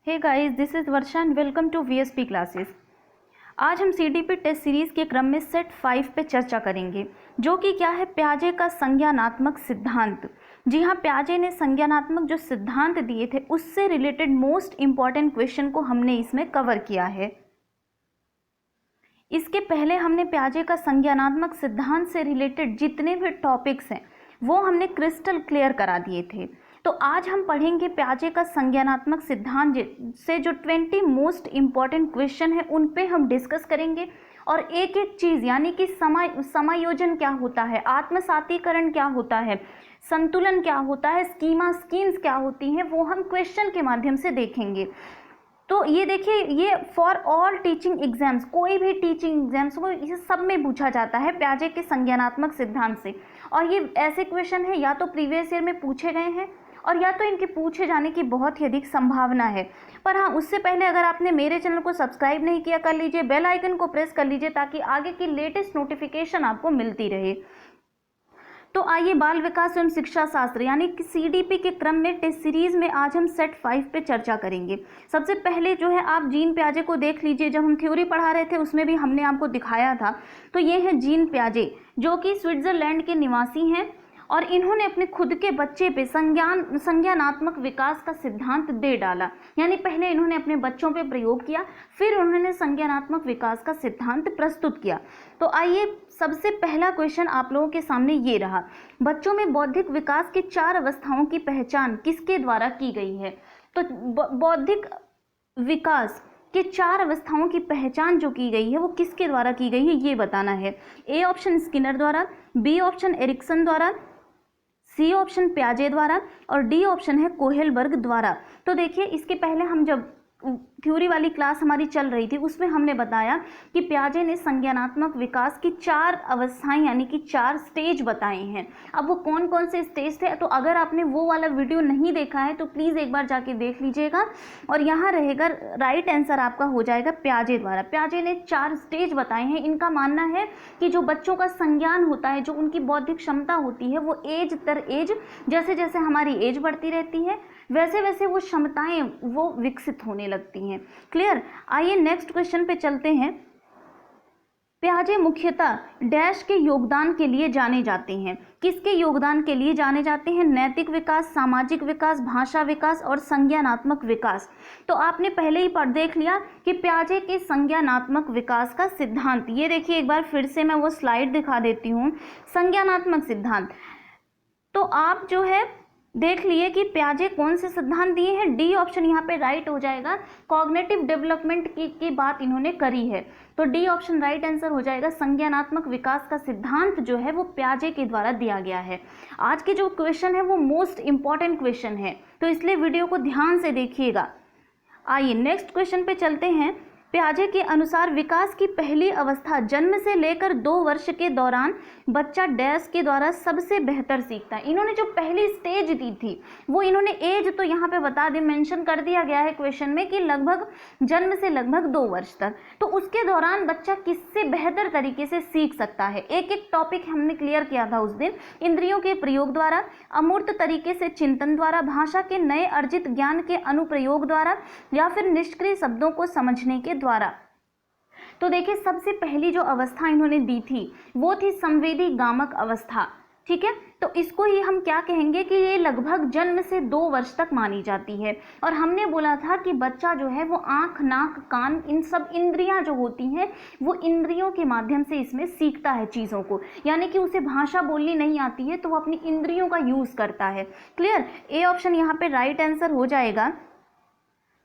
Hey guys, this is Varsha and welcome to VSP classes. आज हम CDP test series के क्रम में सेट 5 पे चर्चा करेंगे, जो कि क्या है, प्याजे का संज्ञानात्मक सिद्धांत। जी हाँ, प्याजे ने संज्ञानात्मक जो सिद्धांत दिए थे उससे रिलेटेड मोस्ट इम्पॉर्टेंट क्वेश्चन को हमने इसमें कवर किया है। इसके पहले हमने प्याजे का संज्ञानात्मक सिद्धांत से रिलेटेड जितने भी टॉपिक्स हैं वो हमने क्रिस्टल क्लियर करा दिए थे। तो आज हम पढ़ेंगे प्याजे का संज्ञानात्मक सिद्धांत से जो 20 मोस्ट इम्पॉर्टेंट क्वेश्चन है उन पे हम डिस्कस करेंगे, और एक एक चीज़ यानी कि समायोजन क्या होता है, आत्मसातीकरण क्या होता है, संतुलन क्या होता है, स्कीम्स क्या होती हैं, वो हम क्वेश्चन के माध्यम से देखेंगे। तो ये देखिए, ये फॉर ऑल टीचिंग एग्जाम्स, कोई भी टीचिंग एग्जाम्स को इसे सब में पूछा जाता है प्याजे के संज्ञानात्मक सिद्धांत से। और ये ऐसे क्वेश्चन है या तो प्रीवियस ईयर में पूछे गए हैं और या तो इनके पूछे जाने की बहुत ही अधिक संभावना है। पर हाँ, उससे पहले अगर आपने मेरे चैनल को सब्सक्राइब नहीं किया, कर लीजिए, बेल आइकन को प्रेस कर लीजिए ताकि आगे की लेटेस्ट नोटिफिकेशन आपको मिलती रहे। तो आइए, बाल विकास एवं शिक्षा शास्त्र यानी कि सीडीपी के क्रम में टेस्ट सीरीज में आज हम सेट 5 पे चर्चा करेंगे। सबसे पहले जो है आप जीन प्याजे को देख लीजिए। जब हम थ्योरी पढ़ा रहे थे उसमें भी हमने आपको दिखाया था। तो ये है जीन प्याजे, जो कि स्विट्जरलैंड के निवासी हैं, और इन्होंने अपने खुद के बच्चे पे संज्ञानात्मक विकास का सिद्धांत दे डाला। यानी पहले इन्होंने अपने बच्चों पे प्रयोग किया, फिर उन्होंने संज्ञानात्मक विकास का सिद्धांत प्रस्तुत किया। तो आइए, सबसे पहला क्वेश्चन आप लोगों के सामने ये रहा, बच्चों में बौद्धिक विकास की 4 अवस्थाओं की पहचान किसके द्वारा की गई है। तो बौद्धिक विकास के 4 अवस्थाओं की पहचान जो की गई है वो किसके द्वारा की गई है, ये बताना है। ए ऑप्शन स्किनर द्वारा, बी ऑप्शन एरिक्सन द्वारा, सी ऑप्शन प्याजे द्वारा, और डी ऑप्शन है कोहेलबर्ग द्वारा। तो देखिए, इसके पहले हम जब थ्योरी वाली क्लास हमारी चल रही थी उसमें हमने बताया कि प्याजे ने संज्ञानात्मक विकास की 4 अवस्थाएं यानी कि 4 स्टेज बताए हैं। अब वो कौन कौन से स्टेज थे, तो अगर आपने वो वाला वीडियो नहीं देखा है तो प्लीज़ एक बार जाके देख लीजिएगा, और यहाँ रहेगा राइट आंसर आपका हो जाएगा प्याजे द्वारा। प्याजे ने 4 स्टेज बताए हैं। इनका मानना है कि जो बच्चों का संज्ञान होता है, जो उनकी बौद्धिक क्षमता होती है, वो एज तर एज, जैसे जैसे हमारी एज बढ़ती रहती है वैसे वैसे वो क्षमताएं वो विकसित होने लगती हैं। क्लियर। आइए नेक्स्ट क्वेश्चन पे चलते हैं। प्याजे मुख्यतः डैश के योगदान के लिए जाने जाते हैं। किसके योगदान के लिए जाने जाते हैं? नैतिक विकास, सामाजिक विकास, भाषा विकास और संज्ञानात्मक विकास। तो आपने पहले ही देख लिया कि प्याजे के संज्ञानात्मक विकास का सिद्धांत, ये देखिए, एक बार फिर से मैं वो स्लाइड दिखा देती हूँ। संज्ञानात्मक सिद्धांत, तो आप जो है देख लिए कि प्याजे कौन से सिद्धांत दिए हैं। डी ऑप्शन यहाँ पे राइट हो जाएगा। कॉग्निटिव डेवलपमेंट की बात इन्होंने करी है, तो डी ऑप्शन राइट आंसर हो जाएगा। संज्ञानात्मक विकास का सिद्धांत जो है वो प्याजे के द्वारा दिया गया है। आज के जो क्वेश्चन है वो मोस्ट इंपॉर्टेंट क्वेश्चन है, तो इसलिए वीडियो को ध्यान से देखिएगा। आइए नेक्स्ट क्वेश्चन पे चलते हैं। प्याजे के अनुसार विकास की पहली अवस्था जन्म से लेकर 2 वर्ष के दौरान बच्चा डैश के द्वारा सबसे बेहतर सीखता है। इन्होंने जो पहली स्टेज दी थी वो इन्होंने एज तो यहाँ पे बता दी, मेंशन कर दिया गया है क्वेश्चन में कि लगभग जन्म से लगभग 2 वर्ष तक। तो उसके दौरान बच्चा किससे बेहतर तरीके से सीख सकता है। एक एक टॉपिक हमने क्लियर किया था उस दिन। इंद्रियों के प्रयोग द्वारा, अमूर्त तरीके से चिंतन द्वारा, भाषा के नए अर्जित ज्ञान के अनुप्रयोग द्वारा, या फिर निष्क्रिय शब्दों को समझने के द्वारा। तो देखिए, सबसे पहली जो अवस्था इन्होंने दी थी वो थी संवेदी गामक अवस्था। ठीक है, तो इसको ही हम क्या कहेंगे कि ये लगभग जन्म से 2 वर्ष तक मानी जाती है। और हमने बोला था कि बच्चा जो है वो आँख, नाक, कान, इन सब इंद्रियां जो होती हैं वो इंद्रियों के माध्यम से इसमें सीखता है चीज़ों को। यानी कि उसे भाषा बोलनी नहीं आती है तो वो अपनी इंद्रियों का यूज़ करता है। क्लियर। ए ऑप्शन यहाँ पे राइट आंसर हो जाएगा।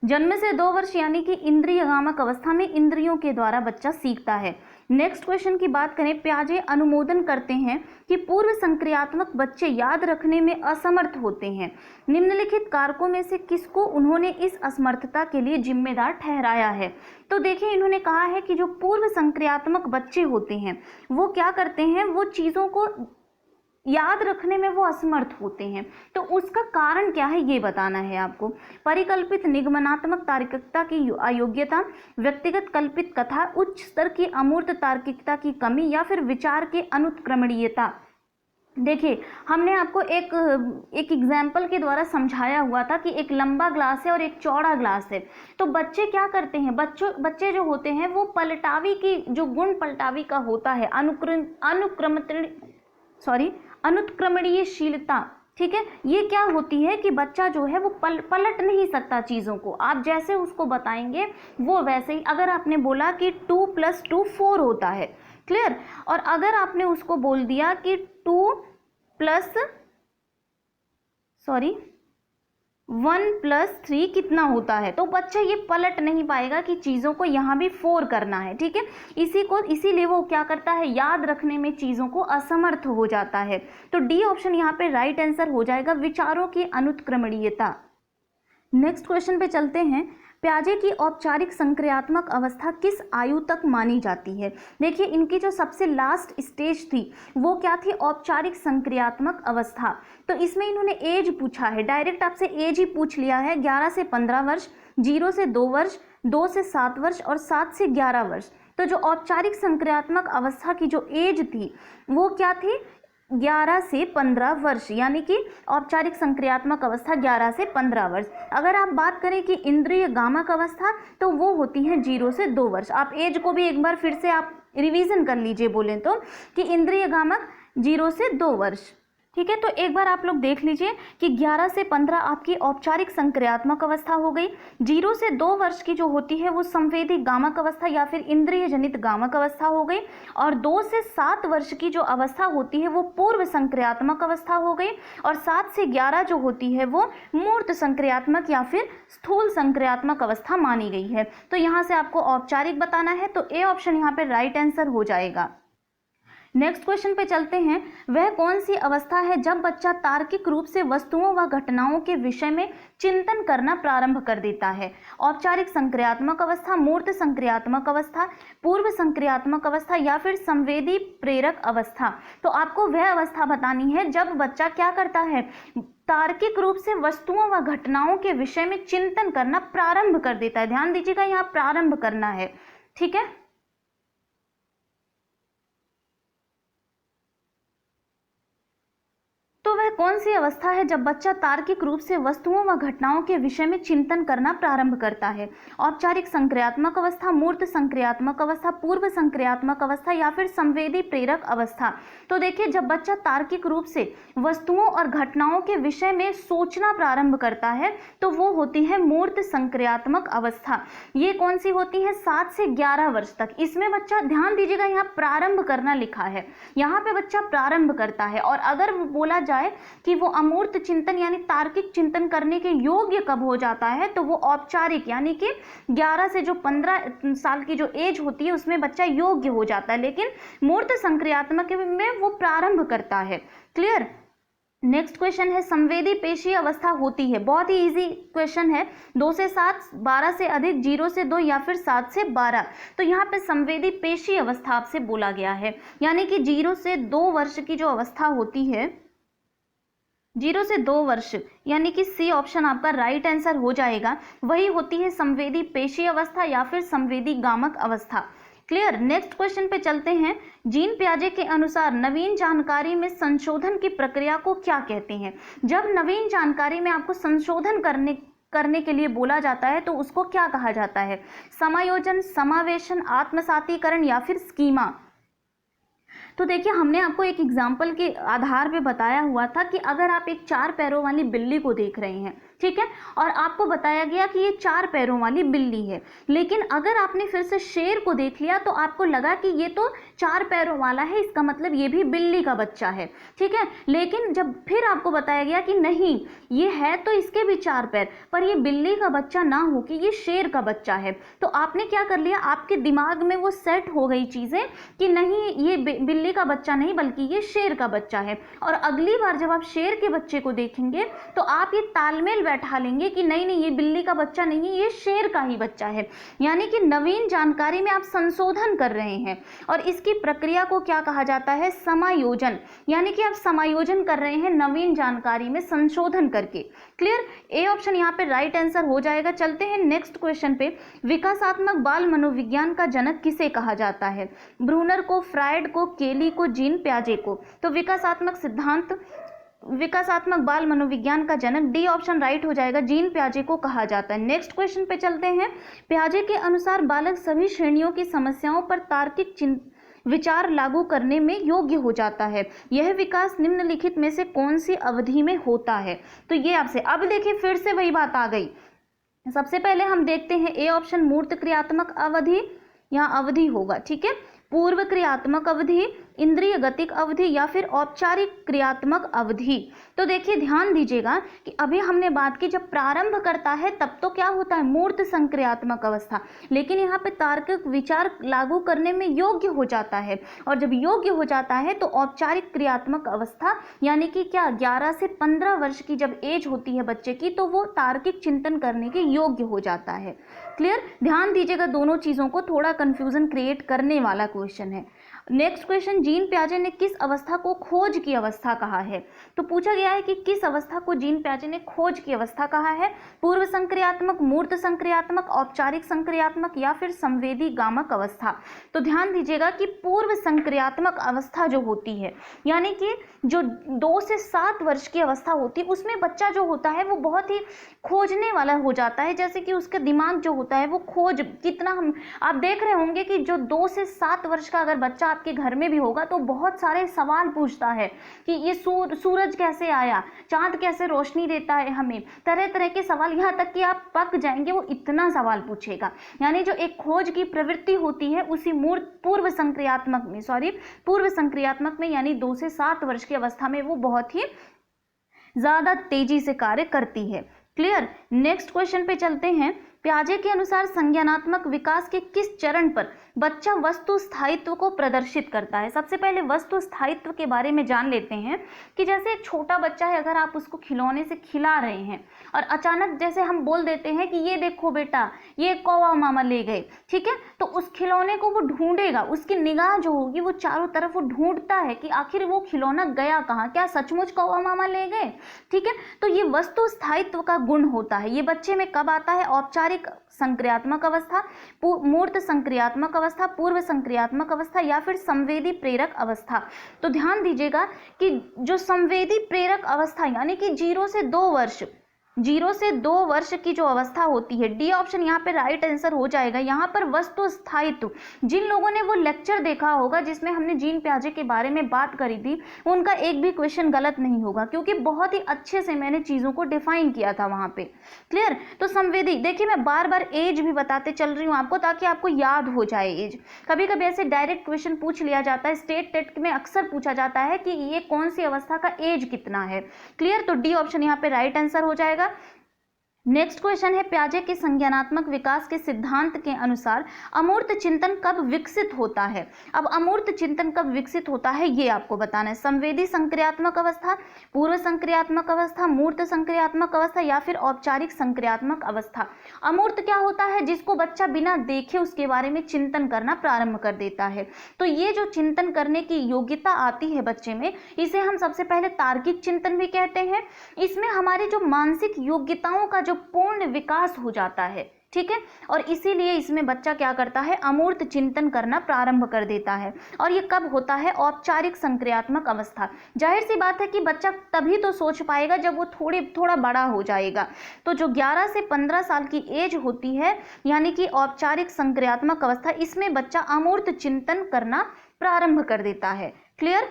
जन्म से 2 वर्ष यानी कि इंद्रिय गामक अवस्था में इंद्रियों के द्वारा बच्चा सीखता है। नेक्स्ट क्वेश्चन की बात करें। प्याजे अनुमोदन करते हैं कि पूर्व संक्रियात्मक बच्चे याद रखने में असमर्थ होते हैं। निम्नलिखित कारकों में से किसको उन्होंने इस असमर्थता के लिए जिम्मेदार ठहराया है। तो देखिए, इन्होंने कहा है कि जो पूर्व संक्रियात्मक बच्चे होते हैं वो क्या करते हैं, वो चीज़ों को याद रखने में वो असमर्थ होते हैं। तो उसका कारण क्या है ये बताना है आपको। परिकल्पित निगमनात्मक तार्किकता की अयोग्यता, व्यक्तिगत कल्पित कथा, उच्च स्तर की अमूर्त तार्किकता की कमी, या फिर विचार की अनुत्क्रमणीयता। देखिए, हमने आपको एक एग्जाम्पल के द्वारा समझाया हुआ था कि एक लंबा ग्लास है और एक चौड़ा ग्लास है। तो बच्चे क्या करते हैं, बच्चे जो होते हैं वो पलटावी की जो गुण पलटावी का होता है, अनुत्क्रमणीयशीलता, ठीक है, ये क्या होती है कि बच्चा जो है वो पलट नहीं सकता चीज़ों को। आप जैसे उसको बताएंगे वो वैसे ही। अगर आपने बोला कि 2 + 2 4 होता है, क्लियर, और अगर आपने उसको बोल दिया कि 1 + 3 कितना होता है, तो बच्चा ये पलट नहीं पाएगा कि चीज़ों को यहाँ भी 4 करना है, ठीक है। इसीलिए वो क्या करता है, याद रखने में चीज़ों को असमर्थ हो जाता है। तो डी ऑप्शन यहाँ पे राइट आंसर हो जाएगा, विचारों की अनुत्क्रमणीयता। नेक्स्ट क्वेश्चन पे चलते हैं। प्याजे की औपचारिक संक्रियात्मक अवस्था किस आयु तक मानी जाती है। देखिए, इनकी जो सबसे लास्ट स्टेज थी वो क्या थी, औपचारिक संक्रियात्मक अवस्था। तो इसमें इन्होंने एज पूछा है, डायरेक्ट आपसे एज ही पूछ लिया है। 11 से 15 वर्ष, 0 से 2 वर्ष, 2 से 7 वर्ष और 7 से 11 वर्ष। तो जो औपचारिक संक्रियात्मक अवस्था की जो एज थी वो क्या थी, 11 से 15 वर्ष, यानी कि औपचारिक संक्रियात्मक अवस्था 11 से 15 वर्ष। अगर आप बात करें कि इंद्रिय गामक अवस्था, तो वो होती है 0 से 2 वर्ष। आप एज को भी एक बार फिर से आप रिवीजन कर लीजिए, बोलें तो, कि इंद्रिय गामक 0 से 2 वर्ष, ठीक है। तो एक बार आप लोग देख लीजिए कि 11 से 15 आपकी औपचारिक संक्रियात्मक अवस्था हो गई। 0 से 2 वर्ष की जो होती है वो संवेदी गामक अवस्था या फिर इंद्रिय जनित गामक अवस्था हो गई। और 2 से 7 वर्ष की जो अवस्था होती है वो पूर्व संक्रियात्मक अवस्था हो गई। और 7 से 11 जो होती है वो मूर्त संक्रियात्मक या फिर स्थूल संक्रियात्मक अवस्था मानी गई है। तो यहाँ से आपको औपचारिक बताना है, तो ए ऑप्शन यहाँ पे राइट आंसर हो जाएगा। नेक्स्ट क्वेश्चन पे चलते हैं। वह कौन सी अवस्था है जब बच्चा तार्किक रूप से वस्तुओं व घटनाओं के विषय में चिंतन करना प्रारंभ कर देता है। औपचारिक संक्रियात्मक अवस्था, मूर्त संक्रियात्मक अवस्था, पूर्व संक्रियात्मक अवस्था या फिर संवेदी प्रेरक अवस्था। तो आपको वह अवस्था बतानी है जब बच्चा क्या करता है, तार्किक रूप से वस्तुओं व घटनाओं के विषय में चिंतन करना प्रारंभ कर देता है। ध्यान दीजिएगा, यहाँ प्रारंभ करना है, ठीक है। तो वह कौन सी अवस्था है जब बच्चा तार्किक रूप से वस्तुओं व घटनाओं के विषय में चिंतन करना प्रारंभ करता है। औपचारिक संक्रियात्मक अवस्था, मूर्त संक्रियात्मक अवस्था, पूर्व संक्रियात्मक अवस्था या फिर संवेदी प्रेरक अवस्था। तो देखिए, जब बच्चा तार्किक रूप से वस्तुओं और घटनाओं के विषय में सोचना प्रारंभ करता है तो वो होती है मूर्त संक्रियात्मक अवस्था। ये कौन सी होती है, 7 से 11 वर्ष तक। इसमें बच्चा, ध्यान दीजिएगा, यहाँ प्रारंभ करना लिखा है, यहाँ पे बच्चा प्रारंभ करता है। और अगर बोला जाए कि वो अमूर्त चिंतन यानी तार्किक चिंतन करने के योग्य कब हो जाता है, तो वो औपचारिक यानी कि 11 से जो 15 साल की जो एज होती है उसमें बच्चा योग्य हो जाता है। लेकिन मूर्त संक्रियात्मक में वो प्रारंभ करता है, क्लियर। नेक्स्ट क्वेश्चन है, संवेदी पेशीय अवस्था होती है। बहुत ही इजी क्वेश्चन है। 2 से 7, 12 से अधिक, 0 से 2 या फिर 7 से 12। तो यहाँ पे संवेदी पेशीय अवस्था आपसे बोला गया है, यानी कि 0 से 2 वर्ष की जो अवस्था होती है, 0 से 2 वर्ष, यानी कि सी ऑप्शन आपका राइट आंसर हो जाएगा। वही होती है संवेदी पेशीय अवस्था या फिर संवेदी गामक अवस्था, क्लियर। नेक्स्ट क्वेश्चन पे चलते हैं। जीन पियाजे के अनुसार नवीन जानकारी में संशोधन की प्रक्रिया को क्या कहते हैं। जब नवीन जानकारी में आपको संशोधन करने के लिए बोला जाता है तो उसको क्या कहा जाता है, समायोजन, समावेशन, आत्मसातीकरण या फिर स्कीमा। तो देखिए, हमने आपको एक एग्जाम्पल के आधार पे बताया हुआ था कि अगर आप एक 4 पैरों वाली बिल्ली को देख रहे हैं, ठीक है, और आपको बताया गया कि ये 4 पैरों वाली बिल्ली है, लेकिन अगर आपने फिर से शेर को देख लिया तो आपको लगा कि ये तो 4 पैरों वाला है, इसका मतलब ये भी बिल्ली का बच्चा है, ठीक है। लेकिन जब फिर आपको बताया गया कि नहीं, ये है तो इसके भी 4 पैर, पर ये बिल्ली का बच्चा ना हो कि ये शेर का बच्चा है, तो आपने क्या कर लिया, आपके दिमाग में वो सेट हो गई चीजें कि नहीं, ये बिल्ली का बच्चा नहीं बल्कि ये शेर का बच्चा है। और अगली बार जब आप शेर के बच्चे को देखेंगे तो आप ये तालमेल बैठा लेंगे कि नहीं नहीं, ये बिल्ली का बच्चा नहीं है, ये शेर का ही बच्चा है। यानी कि नवीन जानकारी में आप संशोधन कर रहे हैं, और इसकी प्रक्रिया को क्या कहा जाता है? समायोजन। यानी कि आप समायोजन कर रहे हैं नवीन जानकारी में संशोधन करके। क्लियर? ए ऑप्शन यहाँ पे राइट आंसर हो जाएगा। चलते हैं नेक्स्ट क्वेश्चन पे। विकासात्मक बाल मनोविज्ञान का जनक किसे कहा जाता है? ब्रूनर को, फ्रायड को, केली को, जीन प्याजे को। तो विकासात्मक बाल मनोविज्ञान का जनक डी ऑप्शन राइट हो जाएगा, जीन प्याजे को कहा जाता है। नेक्स्ट क्वेश्चन पे चलते हैं। प्याजे के अनुसार बालक सभी श्रेणियों की समस्याओं पर तार्किक विचार लागू करने में योग्य हो जाता है। यह विकास निम्नलिखित में से कौन सी अवधि में होता है? तो ये आपसे, अब देखिए फिर से वही बात आ गई। सबसे पहले हम देखते हैं ए ऑप्शन मूर्त क्रियात्मक अवधि, यहाँ अवधि होगा, ठीक है, पूर्व क्रियात्मक अवधि, इंद्रिय गतिक अवधि, या फिर औपचारिक क्रियात्मक अवधि। तो देखिए ध्यान दीजिएगा कि अभी हमने बात की जब प्रारंभ करता है तब तो क्या होता है? मूर्त संक्रियात्मक अवस्था। लेकिन यहाँ पे तार्किक विचार लागू करने में योग्य हो जाता है, और जब योग्य हो जाता है तो औपचारिक क्रियात्मक अवस्था, यानी कि क्या 11 से 15 वर्ष की जब एज होती है बच्चे की, तो वो तार्किक चिंतन करने के योग्य हो जाता है। क्लियर? ध्यान दीजिएगा, दोनों चीजों को थोड़ा कंफ्यूजन क्रिएट करने वाला क्वेश्चन है। नेक्स्ट क्वेश्चन, जीन प्याजे ने किस अवस्था को खोज की अवस्था कहा है? तो पूछा गया है कि किस अवस्था को जीन प्याजे ने खोज की अवस्था कहा है? पूर्व संक्रियात्मक, मूर्त संक्रियात्मक, औपचारिक संक्रियात्मक, या फिर संवेदी गामक अवस्था। तो ध्यान दीजिएगा कि पूर्व संक्रियात्मक अवस्था जो होती है, यानी कि जो 2 से 7 वर्ष की अवस्था होती है, उसमें बच्चा जो होता है वो बहुत ही खोजने वाला हो जाता है। जैसे कि उसका दिमाग जो होता है वो खोज कितना, हम आप देख रहे होंगे कि जो 2 से 7 वर्ष का अगर बच्चा आपके घर में भी होगा तो बहुत सारे सवाल पूछता है कि ये सूरज कैसे आया, चांद कैसे रोशनी देता है हमें, तरह तरह के सवाल, यहाँ तक कि आप पक जाएंगे वो इतना सवाल पूछेगा। यानी जो एक खोज की प्रवृत्ति होती है उसी पूर्व संक्रियात्मक में यानी 2 से 7 वर्ष की अवस्था में वो बहुत ही ज्यादा तेजी से कार्य करती है। क्लियर? नेक्स्ट क्वेश्चन पे चलते हैं। प्याजे के अनुसार संज्ञानात्मक विकास के किस चरण पर बच्चा वस्तु स्थायित्व को प्रदर्शित करता है? सबसे पहले वस्तु स्थायित्व के बारे में जान लेते हैं कि जैसे एक छोटा बच्चा है, अगर आप उसको खिलौने से खिला रहे हैं और अचानक जैसे हम बोल देते हैं कि ये देखो बेटा, ये कौवा मामा ले गए, ठीक है, तो उस खिलौने को वो ढूंढेगा, उसकी निगाह जो होगी वो चारों तरफ वो ढूंढता है कि आखिर वो खिलौना गया कहाँ, क्या सचमुच कौवा मामा ले गए, ठीक है। तो ये वस्तु स्थायित्व का गुण होता है। ये बच्चे में कब आता है? औपचारिक संक्रियात्मक अवस्था, मूर्त संक्रियात्मक अवस्था, पूर्व संक्रियात्मक अवस्था, या फिर संवेदी प्रेरक अवस्था। तो ध्यान दीजिएगा कि जो संवेदी प्रेरक अवस्था यानी कि 0 से 2 वर्ष की जो अवस्था होती है, डी ऑप्शन यहाँ पे राइट आंसर हो जाएगा। यहाँ पर वस्तु स्थायित्व, जिन लोगों ने वो लेक्चर देखा होगा जिसमें हमने जीन प्याजे के बारे में बात करी थी, उनका एक भी क्वेश्चन गलत नहीं होगा, क्योंकि बहुत ही अच्छे से मैंने चीजों को डिफाइन किया था वहां पे। क्लियर? तो संवेदी, देखिए मैं बार बार एज भी बताते चल रही हूँ आपको ताकि आपको याद हो जाए एज। कभी कभी ऐसे डायरेक्ट क्वेश्चन पूछ लिया जाता है, स्टेट टेट में अक्सर पूछा जाता है कि ये कौन सी अवस्था का एज कितना है। क्लियर? तो डी ऑप्शन यहाँ पे राइट आंसर हो जाएगा। नेक्स्ट क्वेश्चन है, प्याजे के संज्ञानात्मक विकास के सिद्धांत के अनुसार अमूर्त चिंतन कब विकसित होता है? अब अमूर्त चिंतन कब विकसित होता है ये आपको बताना है। संवेदी संक्रियात्मक अवस्था, पूर्व संक्रियात्मक अवस्था, मूर्त संक्रियात्मक अवस्था, या फिर औपचारिक संक्रियात्मक अवस्था। अमूर्त क्या होता है? जिसको बच्चा बिना देखे उसके बारे में चिंतन करना प्रारंभ कर देता है। तो ये जो चिंतन करने की योग्यता आती है बच्चे में, इसे हम सबसे पहले तार्किक चिंतन भी कहते हैं। इसमें हमारी जो मानसिक योग्यताओं का जो पूर्ण विकास हो जाता है, ठीक है, और इसीलिए इसमें बच्चा क्या करता है? अमूर्त चिंतन करना प्रारंभ कर देता है। और ये कब होता है? औपचारिक संक्रियात्मक अवस्था। जाहिर सी बात है कि बच्चा तभी तो सोच पाएगा जब वो थोड़ा बड़ा हो जाएगा। तो जो 11 से 15 साल की एज होती है यानी कि औपचारिक संक्रियात्मक अवस्था, इसमें बच्चा अमूर्त चिंतन करना प्रारंभ कर देता है। क्लियर?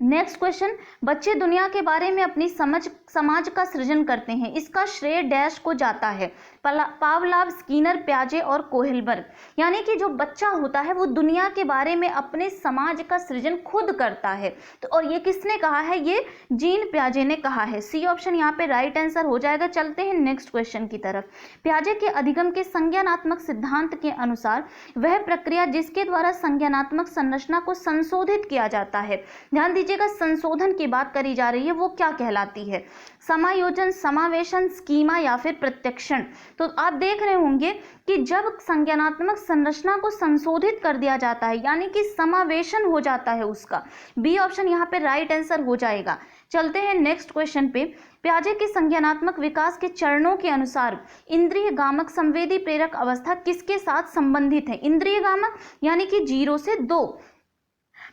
नेक्स्ट क्वेश्चन, बच्चे दुनिया के बारे में अपनी समाज का सृजन करते हैं, इसका श्रेय डैश को जाता है? पावलाव, स्किनर, प्याजे और कोहेलबर्ग। यानी कि जो बच्चा होता है वो दुनिया के बारे में अपने समाज का सृजन खुद करता है। तो और ये किसने कहा है? ये जीन प्याजे ने कहा है। सी ऑप्शन यहाँ पे राइट आंसर हो जाएगा। चलते हैं नेक्स्ट क्वेश्चन की तरफ। प्याजे के अधिगम के संज्ञानात्मक सिद्धांत के अनुसार वह प्रक्रिया जिसके द्वारा संज्ञानात्मक संरचना को संशोधित किया जाता है, ध्यान दीजिएगा संशोधन की बात करी जा रही है, वो क्या कहलाती है? समायोजन, समावेशन, स्कीमा या फिर प्रत्यक्षण। तो आप देख रहे होंगे कि जब संज्ञानात्मक संरचना को संशोधित कर दिया जाता है यानी कि समावेशन हो जाता है उसका, बी ऑप्शन यहाँ पे राइट आंसर हो जाएगा। चलते हैं नेक्स्ट क्वेश्चन पे। प्याजे के संज्ञानात्मक विकास के चरणों के अनुसार इंद्रिय गामक संवेदी प्रेरक अवस्था किसके साथ संबंधित है? इंद्रिय गामक यानी कि 0 से 2।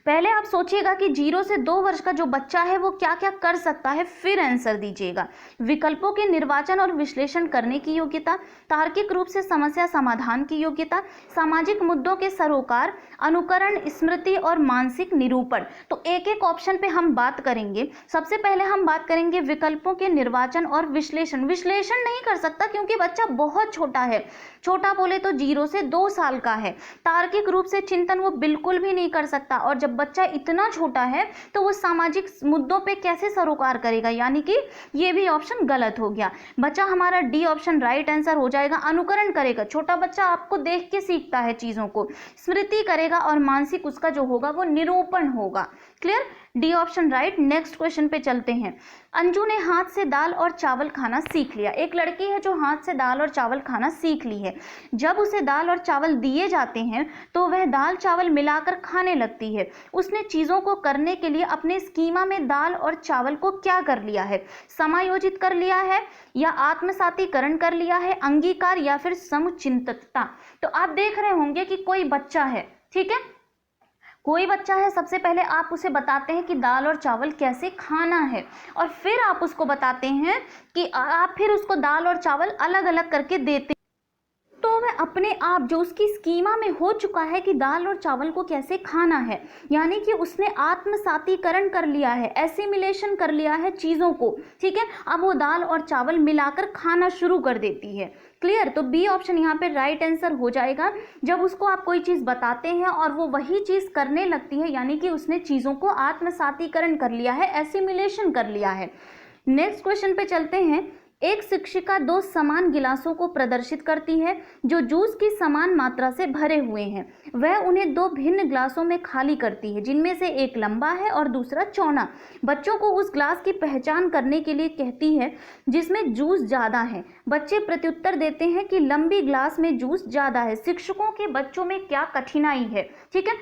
पहले आप सोचिएगा कि 0 से 2 वर्ष का जो बच्चा है वो क्या क्या कर सकता है, फिर आंसर दीजिएगा। विकल्पों के निर्वाचन और विश्लेषण करने की योग्यता, तार्किक रूप से समस्या समाधान की योग्यता, सामाजिक मुद्दों के सरोकार, अनुकरण, स्मृति और मानसिक निरूपण। तो एक एक ऑप्शन पे हम बात करेंगे। सबसे पहले हम बात करेंगे विकल्पों के निर्वाचन और विश्लेषण। विश्लेषण नहीं कर सकता क्योंकि बच्चा बहुत छोटा है, छोटा बोले तो 0 से 2 साल का है। तार्किक रूप से चिंतन वो बिल्कुल भी नहीं कर सकता, और जब बच्चा इतना छोटा है तो वो सामाजिक मुद्दों पे कैसे सरोकार करेगा, यानी कि ये भी ऑप्शन गलत हो गया। बच्चा हमारा डी ऑप्शन राइट आंसर हो जाएगा। अनुकरण करेगा, छोटा बच्चा आपको देख के सीखता है चीजों को। स्मृति करेगा और मानसिक उसका जो होगा वो निरूपण होगा। Clear? D option right. Next question पे चलते हैं। अंजू ने हाथ से दाल और चावल खाना सीख लिया। एक लड़की है जो हाथ से दाल और चावल खाना सीख ली है। जब उसे दाल और चावल दिए जाते हैं तो वह दाल चावल मिलाकर खाने लगती है। उसने चीजों को करने के लिए अपने स्कीमा में दाल और चावल को क्या कर लिया है? समायोजित कर लिया है या आत्मसातीकरण कर लिया है, अंगीकार या फिर समुचितता। तो आप देख रहे होंगे कि कोई बच्चा है, ठीक है, कोई बच्चा है, सबसे पहले आप उसे बताते हैं कि दाल और चावल कैसे खाना है, और फिर आप उसको बताते हैं कि आप फिर उसको दाल और चावल अलग अलग करके देते हैं। तो वह अपने आप जो उसकी स्कीमा में हो चुका है कि दाल और चावल को कैसे खाना है, यानी कि उसने आत्मसातीकरण कर लिया है, एसिमिलेशन कर लिया है चीज़ों को, ठीक है। अब वो दाल और चावल मिलाकर खाना शुरू कर देती है। क्लियर? तो बी ऑप्शन यहाँ पे राइट आंसर हो जाएगा। जब उसको आप कोई चीज़ बताते हैं और वो वही चीज़ करने लगती है, यानी कि उसने चीज़ों को आत्मसातीकरण कर लिया है, एसिमिलेशन कर लिया है। नेक्स्ट क्वेश्चन पे चलते हैं। एक शिक्षिका 2 समान गिलासों को प्रदर्शित करती है जो जूस की समान मात्रा से भरे हुए हैं। वह उन्हें 2 भिन्न ग्लासों में खाली करती है, जिनमें से एक लंबा है और दूसरा चौड़ा। बच्चों को उस ग्लास की पहचान करने के लिए कहती है जिसमें जूस ज़्यादा है। बच्चे प्रत्युत्तर देते हैं कि लंबी ग्लास में जूस ज़्यादा है। शिक्षकों के बच्चों में क्या कठिनाई है? ठीक है,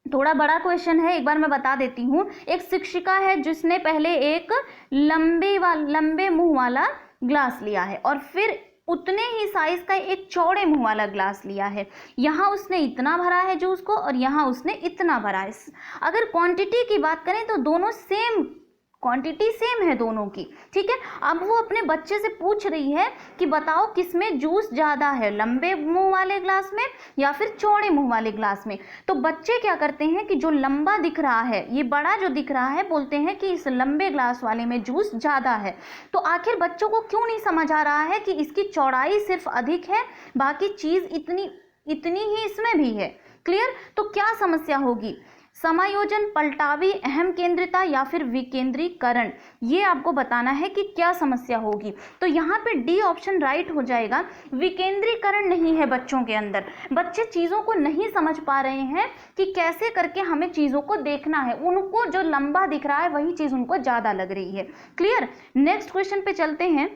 थोड़ा बड़ा क्वेश्चन है, एक बार मैं बता देती हूँ। एक शिक्षिका है जिसने पहले एक लंबे मुंह वाला ग्लास लिया है और फिर उतने ही साइज का एक चौड़े मुंह वाला ग्लास लिया है। यहाँ उसने इतना भरा है जूस को और यहाँ उसने इतना भरा है। अगर क्वांटिटी की बात करें तो दोनों सेम क्वांटिटी सेम है दोनों की, ठीक है। अब वो अपने बच्चे से पूछ रही है कि बताओ किसमें जूस ज़्यादा है, लंबे मुंह वाले ग्लास में या फिर चौड़े मुंह वाले ग्लास में। तो बच्चे क्या करते हैं कि जो लंबा दिख रहा है, ये बड़ा जो दिख रहा है, बोलते हैं कि इस लंबे ग्लास वाले में जूस ज़्यादा है। तो आखिर बच्चों को क्यों नहीं समझ आ रहा है कि इसकी चौड़ाई सिर्फ अधिक है, बाकी चीज़ इतनी ही इसमें भी है। क्लियर? तो क्या समस्या होगी? समायोजन, पलटावी, अहम केंद्रिता या फिर विकेंद्रीकरण, ये आपको बताना है कि क्या समस्या होगी। तो यहाँ पे डी ऑप्शन राइट हो जाएगा। विकेंद्रीकरण नहीं है बच्चों के अंदर, बच्चे चीज़ों को नहीं समझ पा रहे हैं कि कैसे करके हमें चीज़ों को देखना है। उनको जो लंबा दिख रहा है वही चीज़ उनको ज़्यादा लग रही है। क्लियर? नेक्स्ट क्वेश्चन पे चलते हैं।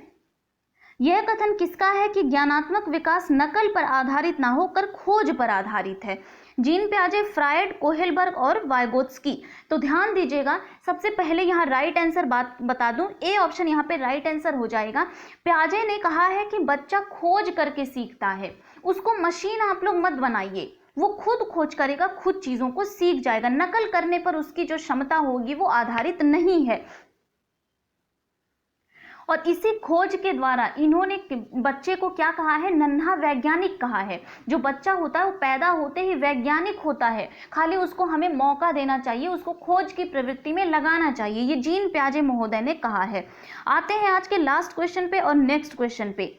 यह कथन किसका है कि ज्ञानात्मक विकास नकल पर आधारित ना होकर खोज पर आधारित है? जीन प्याजे, फ्रायड, कोहेलबर्ग और वाइगोत्स्की। तो ध्यान दीजिएगा, सबसे पहले यहाँ राइट आंसर बता दूं, ए ऑप्शन यहाँ पे राइट आंसर हो जाएगा। प्याजे ने कहा है कि बच्चा खोज करके सीखता है, उसको मशीन आप लोग मत बनाइए, वो खुद खोज करेगा, खुद चीज़ों को सीख जाएगा। नकल करने पर उसकी जो क्षमता होगी वो आधारित नहीं है। और इसी खोज के द्वारा इन्होंने बच्चे को क्या कहा है? नन्हा वैज्ञानिक कहा है। जो बच्चा होता है वो पैदा होते ही वैज्ञानिक होता है, खाली उसको हमें मौका देना चाहिए, उसको खोज की प्रवृत्ति में लगाना चाहिए, ये जीन प्याजे महोदय ने कहा है। आते हैं आज के लास्ट क्वेश्चन पे और नेक्स्ट क्वेश्चन पे।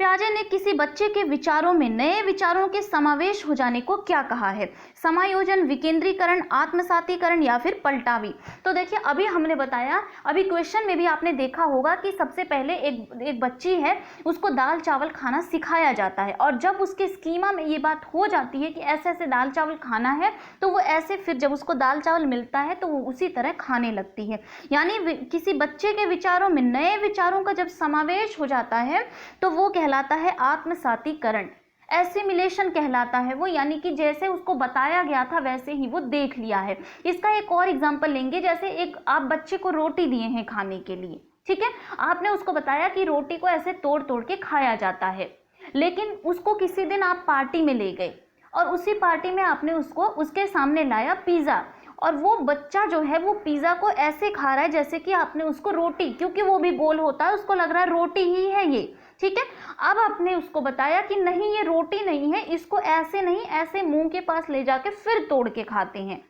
पियाजे ने किसी बच्चे के विचारों में नए विचारों के समावेश हो जाने को क्या कहा है? समायोजन, विकेंद्रीकरण, आत्मसातीकरण या फिर पलटावी। तो देखिए अभी हमने बताया, अभी क्वेश्चन में भी आपने देखा होगा कि सबसे पहले एक बच्ची है, उसको दाल चावल खाना सिखाया जाता है और जब उसके स्कीमा में ये बात हो जाती है कि ऐसे ऐसे दाल चावल खाना है तो वो ऐसे, फिर जब उसको दाल चावल मिलता है तो वो उसी तरह खाने लगती है। यानी किसी बच्चे के विचारों में नए विचारों का जब समावेश हो जाता है तो वो कहलाता है आत्मसातीकरण, एसिमिलेशन कहलाता है वो, यानी कि जैसे उसको बताया गया था वैसे ही वो देख लिया है। इसका एक और एग्जांपल लेंगे, जैसे एक आप बच्चे को रोटी दिए हैं खाने के लिए, ठीक है, आपने उसको बताया कि रोटी को ऐसे तोड़ तोड़ के खाया जाता है, लेकिन उसको किसी दिन आप पार्टी में ले गए और उसी पार्टी में आपने उसको उसके सामने लाया पिज़्ज़ा, और वो बच्चा जो है वो पिज़्ज़ा को ऐसे खा रहा है जैसे कि आपने उसको रोटी, क्योंकि वो भी गोल होता है, उसको लग रहा है रोटी ही है ये, ठीक है। अब आपने उसको बताया कि नहीं ये रोटी नहीं है, इसको ऐसे नहीं, ऐसे मुंह के पास ले जाके फिर तोड़ के खाते हैं।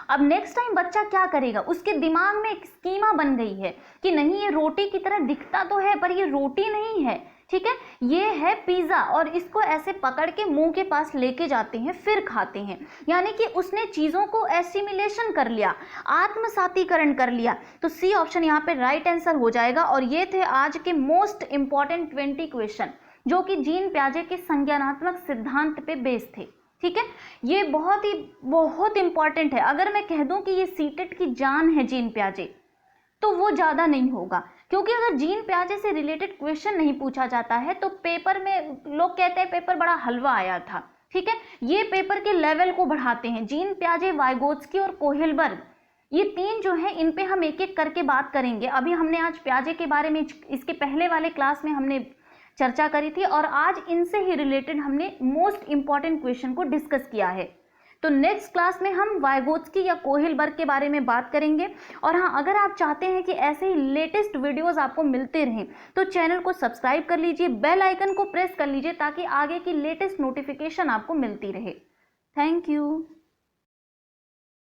अब नेक्स्ट टाइम बच्चा क्या करेगा, उसके दिमाग में एक स्कीमा बन गई है कि नहीं ये रोटी की तरह दिखता तो है पर ये रोटी नहीं है, ठीक है, ये है पिज़्ज़ा, और इसको ऐसे पकड़ के मुंह के पास लेके जाते हैं फिर खाते हैं। यानी कि उसने चीज़ों को एसिमिलेशन कर लिया, आत्मसातीकरण कर लिया। तो सी ऑप्शन यहाँ पे राइट आंसर हो जाएगा। और ये थे आज के मोस्ट इंपॉर्टेंट 20 क्वेश्चन जो कि जीन पियाजे के संज्ञानात्मक सिद्धांत पे बेस्ड थे, ठीक है। ये बहुत इंपॉर्टेंट है। अगर मैं कह दूं कि ये सीटेट की जान है जीन पियाजे, तो वो ज़्यादा नहीं होगा, क्योंकि अगर जीन पियाजे से रिलेटेड क्वेश्चन नहीं पूछा जाता है तो पेपर में लोग कहते हैं पेपर बड़ा हलवा आया था, ठीक है। ये पेपर के लेवल को बढ़ाते हैं। जीन पियाजे, वाइगोत्स्की और कोहेलबर्ग, ये तीन जो हैं इन पे हम एक एक करके बात करेंगे। अभी हमने आज पियाजे के बारे में इसके पहले वाले क्लास में हमने चर्चा करी थी और आज इनसे ही रिलेटेड हमने मोस्ट इंपॉर्टेंट क्वेश्चन को डिस्कस किया है। तो नेक्स्ट क्लास में हम वाइगोत्स्की या कोहेलबर्ग के बारे में बात करेंगे। और हाँ, अगर आप चाहते हैं कि ऐसे ही लेटेस्ट वीडियोस आपको मिलते रहें तो चैनल को सब्सक्राइब कर लीजिए, बेल आइकन को प्रेस कर लीजिए ताकि आगे की लेटेस्ट नोटिफिकेशन आपको मिलती रहे। Thank you.